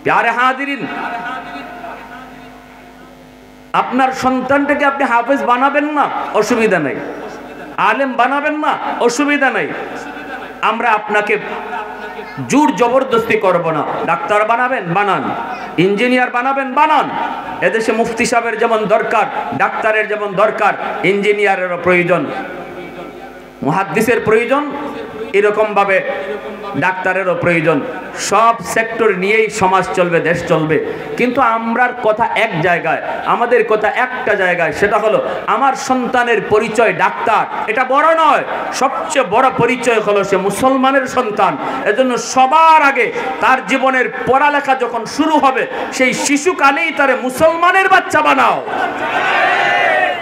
প্যারে হাজিরিন, আপনার সন্তানটাকে আপনি হাফেজ বানাবেন না, অসুবিধা নাই। আলেম বানাবেন না, অসুবিধা নাই। আমরা আপনাকে জোর জবরদস্তি করব না। ডাক্তার বানাবেন, বানান। ইঞ্জিনিয়ার বানাবেন, বানান। এদেশে মুফতি সাহেবের যেমন দরকার, ডাক্তারের যেমন দরকার, ইঞ্জিনিয়ারেরও প্রয়োজন, মুহাদ্দিসের প্রয়োজন, এরকম ভাবে ডাক্তারেরও প্রয়োজন। সব সেক্টর নিয়েই সমাজ চলবে, দেশ চলবে। কিন্তু আমরার কথা এক জায়গায়, আমাদের কথা একটা জায়গায়, সেটা হলো আমার সন্তানের পরিচয় ডাক্তার, এটা বড় নয়। সবচেয়ে বড় পরিচয় হলো সে মুসলমানের সন্তান। এজন্য সবার আগে তার জীবনের পড়ালেখা যখন শুরু হবে, সেই শিশুকালেই তারে মুসলমানের বাচ্চা বানাও।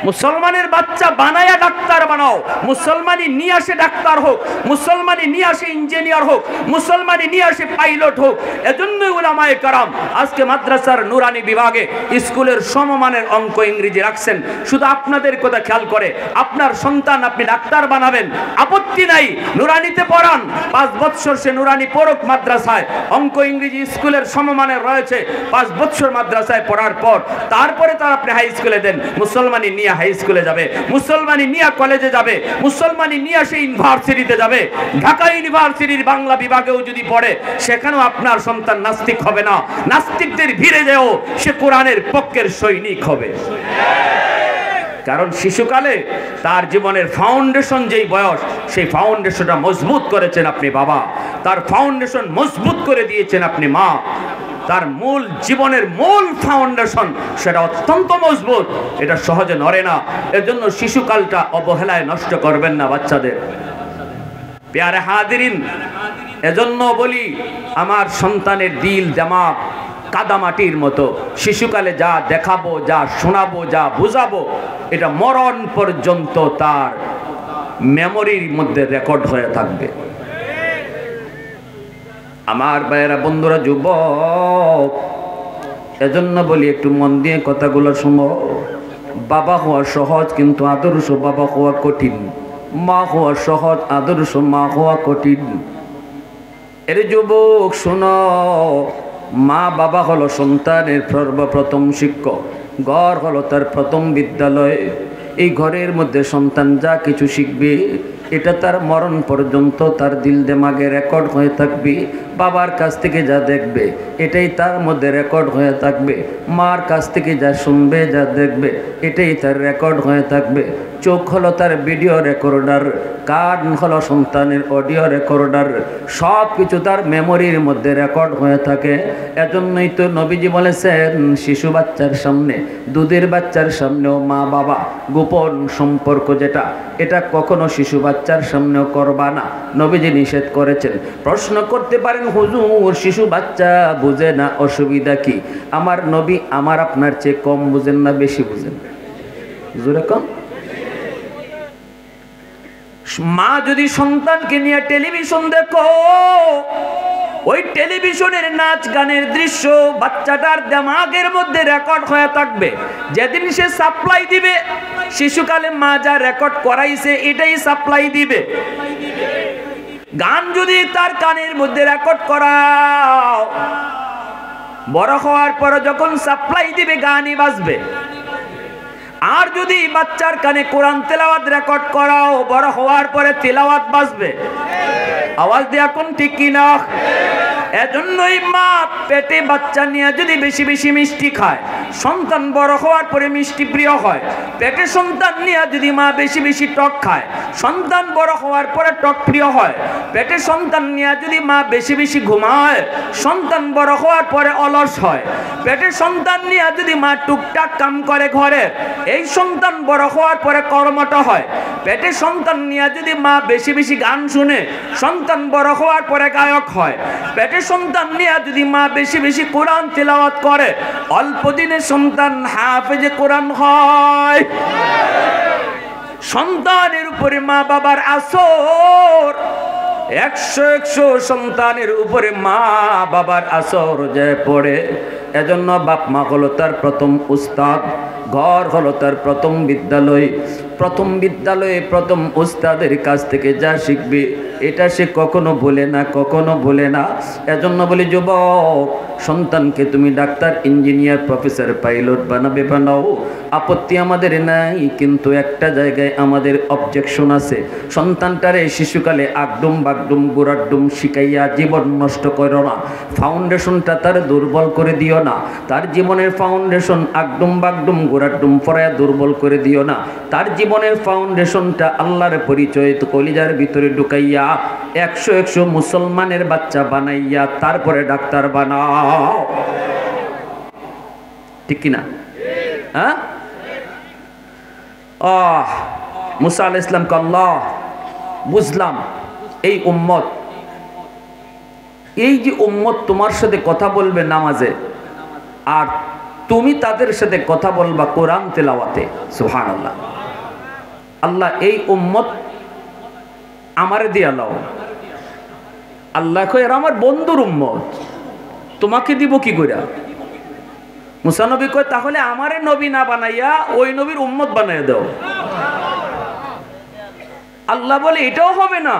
মুসলমানের বাচ্চা বানায়া ডাক্তার বানাও। মুসলমানি নিয়ে আসে ডাক্তার হোক, মুসলমানি নিয়ে আসে ইঞ্জিনিয়ার হোক, মুসলমানি নিয়ে আসে পাইলট হোক। এজন্যই উলামায়ে কেরাম আজকে মাদ্রাসার নুরানি বিভাগে স্কুলের সমমানের অঙ্ক ইংরেজি রাখছেন। শুধু আপনাদের কথা খেয়াল করে আপনার সন্তান আপনি ডাক্তার বানাবেন, আপত্তি নাই, নুরানিতে পড়ান। 5 বছর সে নুরানি পড়ুক মাদ্রাসায়, অঙ্ক ইংরেজি স্কুলের সমমানের রয়েছে। 5 বছর মাদ্রাসায় পড়ার পর তারপরে তার আপনি হাই স্কুলে দেন। মুসলমানি নিয়ে হাই স্কুলে যাবে, মুসলমানি নিয়ে কলেজে যাবে, মুসলমানি নিয়ে সে ইউনিভার্সিটিতে যাবে। ঢাকা ইউনিভার্সিটির বাংলা বিভাগেও যদি পড়ে, সেখানেও আপনার সন্তান নাস্তিক হবে না। নাস্তিকদের ভিড়ে যেও সে কোরআনের পক্ষের সৈনিক হবে। কারণ শিশুকালে তার জীবনের ফাউন্ডেশন যেই বয়স, সেই ফাউন্ডেশনটা মজবুত করেছেন আপনি বাবা, তার ফাউন্ডেশন মজবুত করে দিয়েছেন আপনি মা। তার মূল জীবনের মূল ফাউন্ডেশন সেটা অত্যন্ত মজবুত, এটা সহজে নড়ে না। এজন্য শিশুকালটা অবহেলায় নষ্ট করবেন না বাচ্চাদের। প্যারে হাজিরিন, এজন্য বলি আমার সন্তানের দিল দিমাগ কাদামাটির মতো। শিশুকালে যা দেখাবো, যা শোনাবো, যা বুঝাবো, এটা মরণ পর্যন্ত তার মেমোরির মধ্যে রেকর্ড হয়ে থাকবে। আমার ভাইয়েরা, বন্ধুরা, যুবক, এজন্য বলি একটু মন দিয়ে কথাগুলো শুনো। বাবা হওয়া সহজ, কিন্তু আদর্শ বাবা হওয়া কঠিন। মা হওয়া সহজ, আদর্শ মা হওয়া কঠিন। এর যুবক শোনো, মা বাবা হলো সন্তানের সর্বপ্রথম শিক্ষক, ঘর হলো তার প্রথম বিদ্যালয়। এই ঘরের মধ্যে সন্তান যা কিছু শিখবে, এটা তার মরণ পর্যন্ত তার দিল দিমাগে রেকর্ড হয়ে থাকবে। বাবার কাছ থেকে যা দেখবে, এটাই তার মধ্যে রেকর্ড হয়ে থাকবে। মার কাছ থেকে যা শুনবে, যা দেখবে, এটাই তার রেকর্ড হয়ে থাকবে। চোখ হলো তার ভিডিও রেকর্ডার, কান হলো সন্তানের অডিও রেকর্ডার। সব কিছু তার মেমোরির মধ্যে রেকর্ড হয়ে থাকে। এজন্যই তো নবীজি বলেছেন, শিশু বাচ্চার সামনে, দুধের বাচ্চার সামনেও মা বাবা গোপন সম্পর্ক যেটা, এটা কখনো শিশু বাচ্চার সামনেও করবা না, নবীজি নিষেধ করেছেন। প্রশ্ন করতে পারেন, হুজুর শিশু বাচ্চা বুঝে না, অসুবিধা কি? আমার নবী আমার আপনার চেয়ে কম বুঝেন না বেশি বুঝেন? জোরে কম? মা যদি সন্তানকে নিয়ে টেলিভিশন দেখো, ওই টেলিভিশনের নাচ গানের দৃশ্য বাচ্চাটার দিমাগের মধ্যে রেকর্ড হয়ে থাকবে। যেদিন সে সাপ্লাই দিবে, শিশুকালে মা যা রেকর্ড করাইছে এটাই সাপ্লাই দিবে। গান যদি তার কানের মধ্যে রেকর্ড করাও, বড় হওয়ার পর যখন সাপ্লাই দিবে গানই বাজবে। আর যদি বাচ্চার কানে কোরআন তেলাওয়াত রেকর্ড করাও, বড় হওয়ার পরে তেলাওয়াত বাজবে। আওয়াজ দিয়ে এখন ঠিক কিনা? এজন্যই মা পেটে বাচ্চা নিয়ে যদি বেশি বেশি মিষ্টি খায়, সন্তান বড় হওয়ার পরে মিষ্টি প্রিয় হয়। পেটে সন্তান নিয়ে যদি মা বেশি বেশি টক খায়, সন্তান বড় হওয়ার পরে টক প্রিয় হয়। পেটে সন্তান নিয়ে যদি মা বেশি বেশি ঘুমায়, সন্তান বড় হওয়ার পরে অলস হয়। পেটে সন্তান নিয়ে যদি মা টুকটাক কাম করে ঘরে, এই সন্তান বড় হওয়ার পরে কর্মঠ হয়। পেটে সন্তান নিয়ে যদি মা বেশি বেশি গান শুনে, সন্তান বড় হওয়ার পরে গায়ক হয়। পেটে সন্তান নিয়ে যদি মা বেশি বেশি কোরআন তেলাওয়াত করে, অল্প দিনে সন্তান হাফেজে কোরআন হয়। সন্তানের উপরে মা বাবার আসর, 100 সন্তানের উপরে মা বাবার আসর যে পড়ে। এজন্য বাপ মা হলো তার প্রথম উস্তাদ, ঘর হলো তার প্রথম বিদ্যালয়। প্রথম বিদ্যালয়ে প্রথম ওস্তাদের কাছ থেকে যা শিখবে এটা সে কখনো ভুলে না, কখনো ভুলে না। এজন্য বলি যুবক, সন্তানকে তুমি ডাক্তার, ইঞ্জিনিয়ার, প্রফেসর, পাইলট বানাবে, বানাও, আপত্তি আমাদের নাই। কিন্তু একটা জায়গায় আমাদের অবজেকশন আছে। সন্তানটারে শিশুকালে আগডুম বাগডুম গোড়াডুম শিখাইয়া জীবন নষ্ট করো না। ফাউন্ডেশনটা তার দুর্বল করে দিও না। তার জীবনের ফাউন্ডেশন আগডুম বাগডুম গোড়াডুম পড়ায়া দুর্বল করে দিও না। তার জীবনের ফাউন্ডেশনটা আল্লাহর পরিচয় কলিজার ভিতরে ঢুকাইয়া 100 মুসলমানের বাচ্চা বানাইয়া তারপরে ডাক্তার বানাও। ঠিক কিনা? হ্যাঁ, মুসা আলাইহিস সালামকে আল্লাহ বুঝলাম এই উম্মত, এই যে উম্মত তোমার সাথে কথা বলবে নামাজে, আর তুমি তাদের সাথে কথা বলবা কোরআন তেলাওয়াতে। সুবহানাল্লাহ। আল্লাহ এই উম্মত আমারে দিয়া লাও। আল্লাহ কয় এরা আমার বন্ধুর উম্মত, তোমাকে দিব কি কইরা? মুসা নবী কয় তাহলে আমারে নবী না বানাইয়া ওই নবীর উম্মত বানাইয়া দাও। আল্লাহ বলে এটাও হবে না,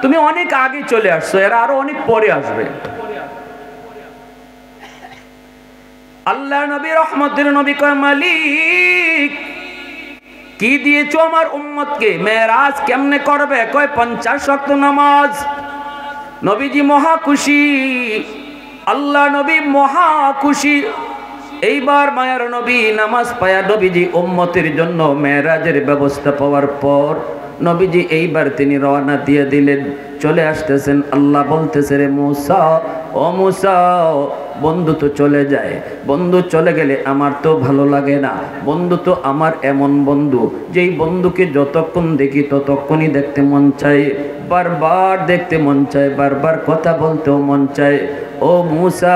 তুমি অনেক আগে চলে আসছো, এরা আরো অনেক পরে আসবে। আল্লাহ নবী রহমতের নবী কয় মালিক কি দিয়েছো আমার উম্মতকে? মেরাজ কেমনে করবে? কয় 50 ওয়াক্ত নামাজ। নবীজি মহা খুশি, আল্লাহ নবী মহা খুশি। এইবার মায়ার নবী নামাজ পায়া নবীজি উম্মতের জন্য মেরাজের ব্যবস্থা পাওয়ার পর নবীজি এইবার তিনি রওনা দিয়ে দিলেন, চলে আসতেছেন। আল্লাহ বলতেছে রে মুসা, ও মুসা, বন্ধু তো চলে যায়, বন্ধু চলে গেলে আমার তো ভালো লাগে না। বন্ধু তো আমার এমন বন্ধু যেই বন্ধুকে যতক্ষণ দেখি ততক্ষণই দেখতে মন চায়, বারবার দেখতে মন চায়, বারবার কথা বলতেও মন চায়। ও মুসা,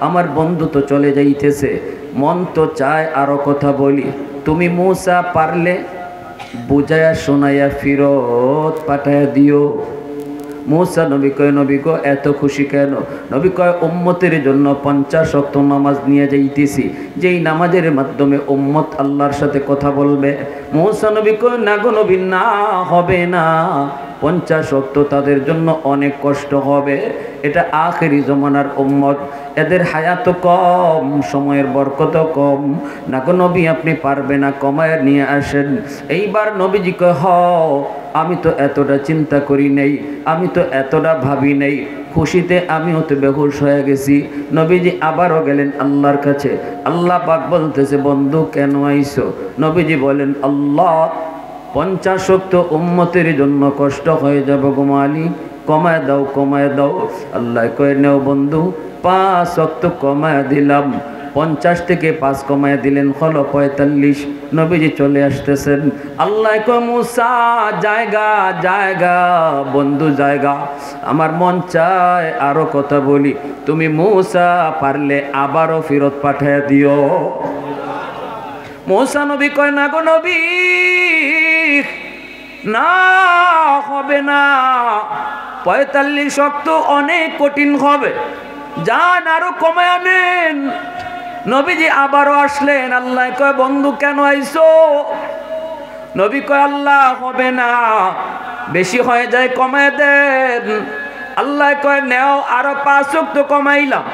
আমার বন্ধু তো চলে যাইতেছে, মন তো চায় আরো কথা বলি। তুমি মুসা পারলে বুঝায়া শোনাইয়া ফিরত পাঠায়া দিও। মুসা নবী কয় নবী গো এত খুশি কেন? নবী কয় উম্মতের জন্য 50 ওয়াক্ত নামাজ নিয়ে যাইতেছি, যেই নামাজের মাধ্যমে উম্মত আল্লাহর সাথে কথা বলবে। মুসা নবী কয় না গো নবী, না হবে না, 50 ওয়াক্ত তাদের জন্য অনেক কষ্ট হবে। এটা আখেরি জমানার উম্মত, এদের হায়াত কম, সময়ের বরকত কম। না গো নবী আপনি পারবে না, কমায় নিয়ে আসেন। এইবার নবীজি কয় হ, আমি তো এতটা চিন্তা করি নেই, আমি তো এতটা ভাবি নেই, খুশিতে আমিও তো বেহুশ হয়ে গেছি। নবীজি আবারও গেলেন আল্লাহর কাছে। আল্লাহ পাক বলতেছে বন্ধু কেন আইছো? নবীজি বলেন আল্লাহ 50 ওয়াক্ত উম্মতের জন্য কষ্ট হয়ে যাবে গো মালিক, কমায় দাও, কমায় দাও। আল্লাহ কয় নেও বন্ধু, 5 ওয়াক্ত কমায় দিলাম। 50 থেকে 5 কমায় দিলেন, হলো 45। নবীজি চলে আসতেছেন। আল্লাহ কয় মুসা জায়গা জায়গা, বন্ধু জায়গা, আমার মন চায় আরো কথা বলি। তুমি মুসা পারলে আবারও ফেরত পাঠায় দিও। মুসা নবী কয় না গো নবী, না হবে না, 45 ওয়াক্ত অনেক কঠিন হবে, যান আরো কমায় আনেন। নবীজি আবারও আসলেন। আল্লাহ কয় বন্ধু কেন আইছো? নবী কয় আল্লাহ হবে না, বেশি হয়ে যায়, কমায় দেন। আল্লাহ কয় নেও, আরো 5 ওয়াক্ত কমাইলাম।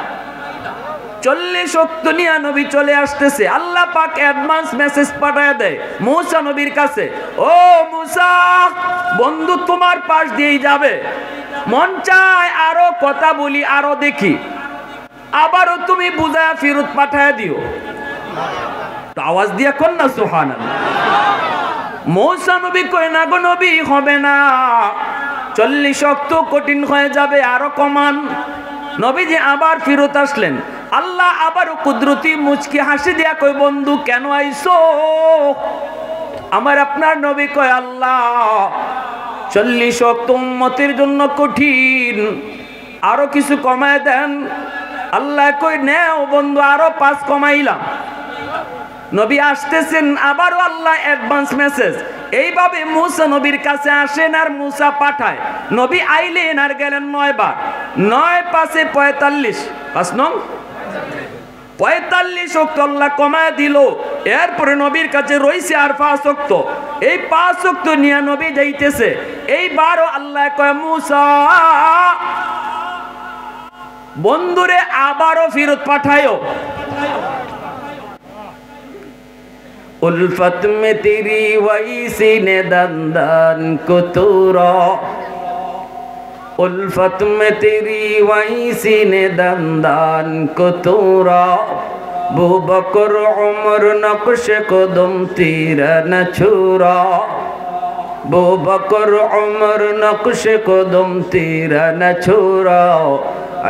40 ওয়াক্ত নিয়ে নবী চলে আসতেছে। আল্লাহ পাক অ্যাডভান্স মেসেজ পাঠায় দেয় মুসা নবীর কাছে, ও মুসা, বন্ধু তোমার পাশ দিয়েই যাবে, মন চায় আরো কথা বলি, আরো দেখি, আবারও তুমি বুঝায় ফেরত পাঠায় দিও। আওয়াজ দিয়া কোন না সুবহানাল্লাহ। মুসা নবী কয় না গো নবী হবে না, 40 ওয়াক্ত কঠিন হয়ে যাবে, আরো কমান। নবীজি আবার ফেরত আসলেন। আল্লাহ আবারও কুদরতি মুচকি হাসি দিয়া কয় বন্ধু কেন আইছো? আমার আপনার নবী কয় আল্লাহ 40 ওয়াক্ত উম্মতের জন্য কঠিন, আরো কিছু কমায় দেন। আল্লাহ কয় নেও বন্ধু, আরো 5 কমাইলাম। নবী আসতেছেন, আবারও আল্লাহ অ্যাডভান্স মেসেজ। এইভাবে মুসা নবীর কাছে আসেন আর মুসা পাঠায়। নবী আইলেন আর গেলেন 9 বার। 9 5 45, 5 নং 45 ওয়াক্ত আল্লাহ কমায় দিল। এরপরে নবীর কাছে রইছে আর 5 ওয়াক্ত। এই 5 ওয়াক্ত নিয়ে নবী যাইতেছে। এইবারও আল্লাহ কয় মুসা বন্ধুরে আবারও ফেরত পাঠায়ো। उल्फत में तेरी वही सीने दंदन को तूरा, उल्फत में तेरी वही सीने दंदन को तूरा, बू बकर उमर नक्श कदम तीरा न छुरा, बू बकर उमर नक्श कदम तीरा न छुरा,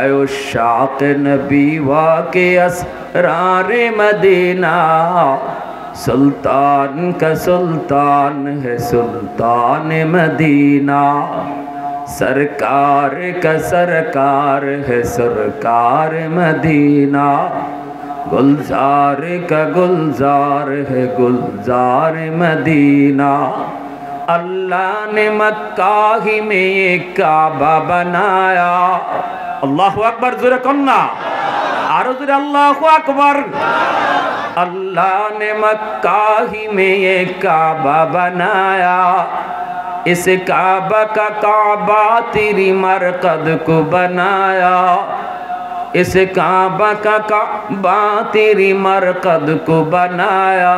आयो शाक़ नबी वाक़े असरार मदीना, सुल्तान का सुल्तान है सुल्तान मदीना, सरकार का सरकार है सरकार मदीना, गुलजार का गुलजार है गुलजार मदीना, अल्लाह ने मक्का ही में एक काबा बनाया। अल्लाहु अकबर, ज़ोरे कन्ना आरो ज़ोरे अल्लाहु अकबर। अल्लाह ने मक्का ही में ये काबा बनाया, इस काबा का काबा तेरी मरकद को बनाया, इस काबा का काबा तेरी मरकद को बनाया,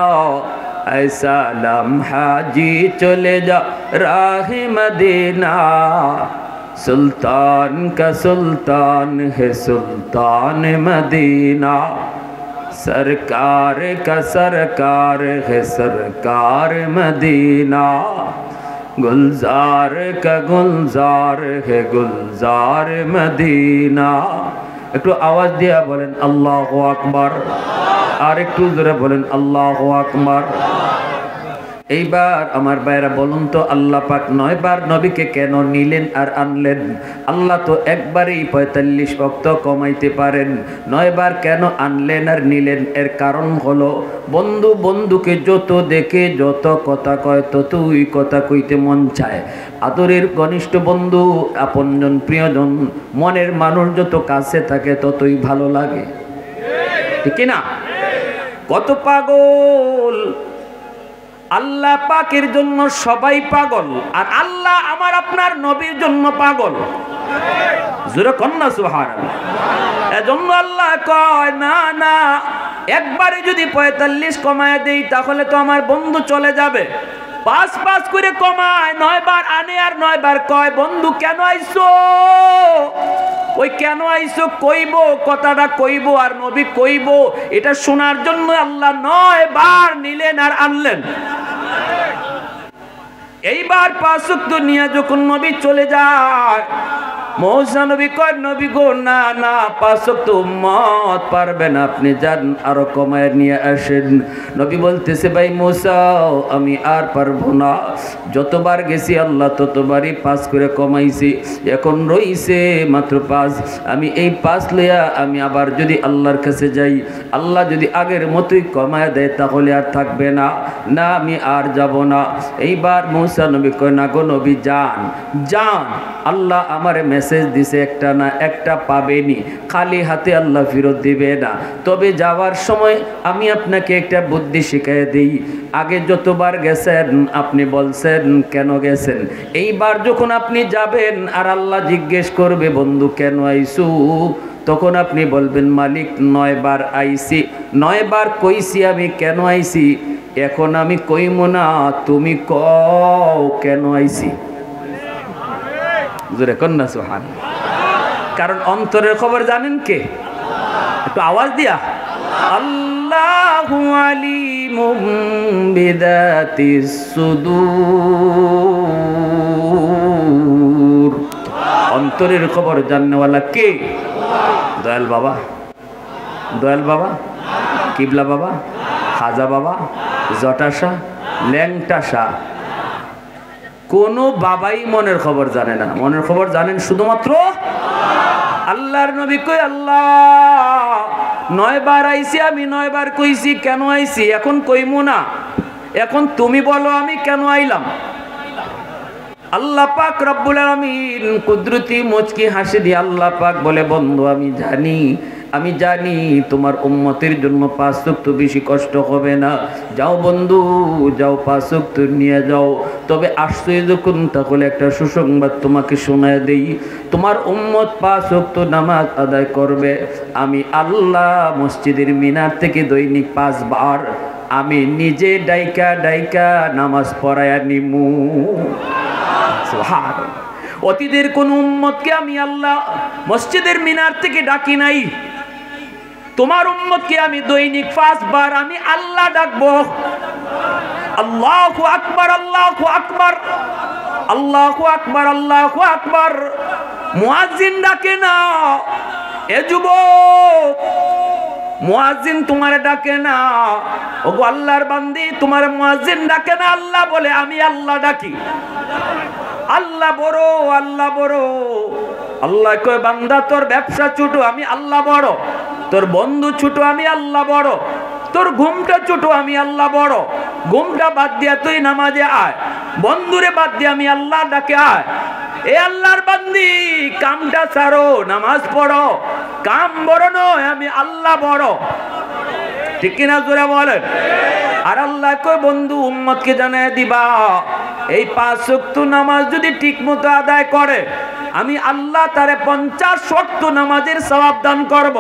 ऐसा लम्हा जी चले जा राह मदीना, सुल्तान का सुल्तान है सुल्तान मदीना, सरकार का सरकार है सरकार मदीना, गुलजार का गुलजार है गुलजार मदीना। একটু আওয়াজ দিয়া বলেন আল্লাহু আকবার, আর একটু জোরে বলেন আল্লাহু আকবার। এইবার আমার ভাইরা বলুন তো, আল্লাহ পাক 9 বার নবীকে কেন নিলেন আর আনলেন? আল্লাহ তো একবারেই 45 ওয়াক্ত কমাইতে পারেন, 9 বার কেন আনলেন আর নিলেন? এর কারণ হলো বন্ধু বন্ধুকে যত দেখে যত কথা কয় ততই কথা কইতে মন চায়। আদরের ঘনিষ্ঠ বন্ধু, আপনজন, প্রিয়জন, মনের মানুষ যত কাছে থাকে ততই ভালো লাগে, ঠিক না? কত পাগল আল্লাহ পাকের জন্য, সবাই পাগল, আর আল্লাহ আমার আপনার নবীর জন্য পাগল। জোরে কন্না সুবহানাল্লাহ। এজন্য আল্লাহ কয় না না, একবারে যদি 45 কমায় দেই তাহলে তো আমার বন্ধু চলে যাবে। 5 করে কমায়, 9 বার আনে আর 9 বার কয় বন্ধু কেন আইছো? ওই কেন আইছো কইব, কথাটা কইব আর নবী কইব, এটা শোনার জন্য আল্লাহ 9 বার নিলেন আর আনলেন। এইবার 5 ওয়াক্ত নিয়ে যখন নবী চলে যায়, মৌসা নবী কয় নবী গো না না, 5 ওয়াক্ত উম্মত পারবে না, আপনি যান আরো কমায় নিয়ে আসেন। নবী বলতেছে ভাই মৌসা আমি আর পারবো না, যতবার গেছি আল্লাহ ততবারই 5 করে কমাইছি, এখন রইছে মাত্র 5। আমি এই 5 লইয়া আমি আবার যদি আল্লাহর কাছে যাই, আল্লাহ যদি আগের মতোই কমায় দেয় তাহলে আর থাকবে না, না আমি আর যাব না। এইবার মৌসা নবী কয় না গো নবী যান যান, আল্লাহ আমারে মেসেজ দিছে একটা না একটা পাবেনি, খালি হাতে আল্লাহ ফেরত দিবে না। তবে যাওয়ার সময় আমি আপনাকে একটা বুদ্ধি শিখিয়ে দিই, আগে যতবার গেছেন আপনি বলছেন কেন গেছেন, এইবার যখন আপনি যাবেন আর আল্লাহ জিজ্ঞেস করবে বন্ধু কেন আইছু, তখন আপনি বলবেন মালিক 9 বার আইছি, 9 বার কইছি আমি কেন আইছি, এখন আমি কইমো না, তুমি কও কেন আইছি। জোরে কন্না সুবহানাল্লাহ। কারণ অন্তরের খবর জানেন কে? একটু আওয়াজ দিয়া আল্লাহু আলিমুম বিদাতিস সুদূর। অন্তরের খবর জাননেওয়ালা কে? দয়াল বাবা, দয়াল বাবা, কিবলা বাবা, খাজা বাবা, জটাশা, ল্যাংটাশা, কোনো বাবাই মনের খবর জানে না। মনের খবর জানেন শুধুমাত্র আল্লাহর নবী। কই আল্লাহ 9 বার আইছি, আমি 9 বার কইছি কেন আইছি, এখন কইমু না, এখন তুমি বলো আমি কেন আইলাম। আল্লাহ পাক রব্বুল আলামিন কুদরতি মুচকি হাসি দিয়ে আল্লাহ পাক বলে বন্ধু আমি জানি আমি জানি তোমার উম্মতের জন্য 5 ওয়াক্ত বেশি কষ্ট হবে না। যাও বন্ধু যাও, 5 ওয়াক্ত নিয়ে যাও। তবে আসছে যখন, তাহলে একটা সুসংবাদ তোমাকে শোনায় দেই, তোমার উম্মত 5 ওয়াক্ত নামাজ আদায় করবে। আমি আল্লাহ মসজিদের মিনার থেকে দৈনিক 5 বার আমি নিজে ডাইকা ডাইকা নামাজ পড়ায়া নিমু। সুবহানাল্লাহ। অতীতের কোন উম্মতকে আমি আল্লাহ মসজিদের মিনার থেকে ডাকি নাই, তোমার উম্মতকে আমি দৈনিক 5 বার আমি আল্লাহ ডাকবো। আল্লাহু আকবার, আল্লাহু আকবার, আল্লাহু আকবার, আল্লাহু আকবার। মুয়াজ্জিন ডাকে না, এ যুবক মুয়াজ্জিন তোমারে ডাকে না। ওগো আল্লাহর বান্দি, তোমার মুয়াজ্জিন ডাকে না, আল্লাহ বলে, আমি আল্লাহ ডাকি। আল্লাহ বড়, আল্লাহ বড়। আল্লাহ কয় বান্দা তোর ব্যবসা ছোট, আমি আল্লাহ বড়। তোর বন্ধু ছোট, আমি আল্লাহ বড়। তোর ঘুমটা ছোট, আমি আল্লাহ বড়। ঘুমটা বাদ দিয়া তুই নামাজে আয়, বন্ধুরে বাদ দিয়ে আমি আল্লাহ ডাকে আয়। এ আল্লাহর বান্দি, কামটা ছাড়ো, নামাজ পড়ো। কাম বড় নয়, আমি আল্লাহ বড়। ঠিক কিনা জোরে বলেন। আর আল্লাহ কয় বন্ধু উম্মতকে জানায় দিবা, এই 5 ওয়াক্ত নামাজ যদি ঠিক মতো আদায় করে, আমি আল্লাহ তারে 50 ওয়াক্ত নামাজের সওয়াব দান করব।